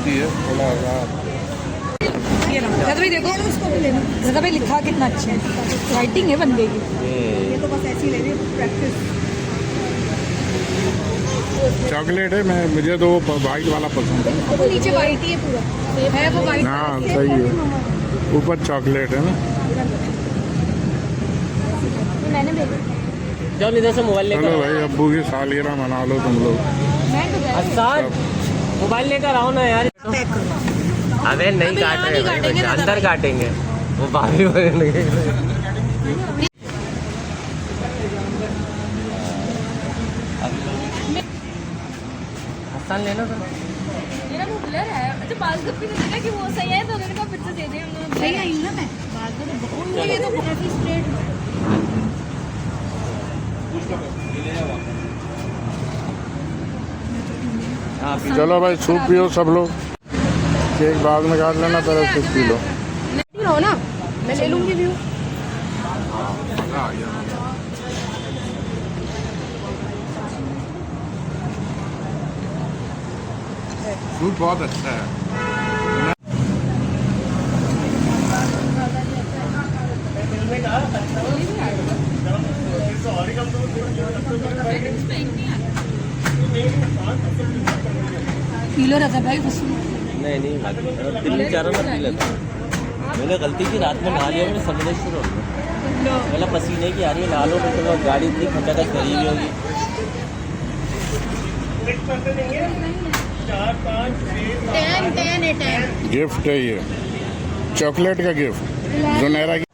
होती है 16,000। ये ना दादा भाई देखो, उसको भी लेना। दादा भाई लिखा कितना अच्छा है, राइटिंग है बंदे की। ये तो बस ऐसी ले रही है प्रैक्टिस। चॉकलेट है, मुझे तो वाइट वाला पसंद है। वो नीचे वाइट ही है पूरा, है वो वाइट। हाँ सही है, ऊपर चॉकलेट है ना। मैंने भी चलो इधर से मोबाइल लेकर चलो भाई, अब्बू की सालगिरह मना लो तुम लोग। हसन मोबाइल लेकर आओ ना यार। अबे नहीं काट रहे भाई, अंदर काटेंगे वो बाहर लगे। हसन लेना था मेरा वो ब्लर है। अच्छा बालगप्पी ने देखा कि वो सही है तो उन्होंने कहा पिज्जा दे दे। उन्होंने सही आई ना मैं बालगप्पी, ये तो काफी स्ट्रेट। चलो भाई सूप पियो सब लोग, केक बाद में काट लेना, पहले सूप पी लो। हो ना, मैं ले लूंगी व्यू। सूप बहुत अच्छा है। पी लो रहता भाई बस। नहीं दिल में चाह रहा ना पी लेता। मैंने गलती की, रात में नहा लिया, मैंने समझना शुरू हो गया। पहले पसीने की आ रही है, नहा लो तो गाड़ी इतनी खचाखच भरी हुई होगी। गिफ्ट है ये, चॉकलेट का गिफ्ट, जुनैरा की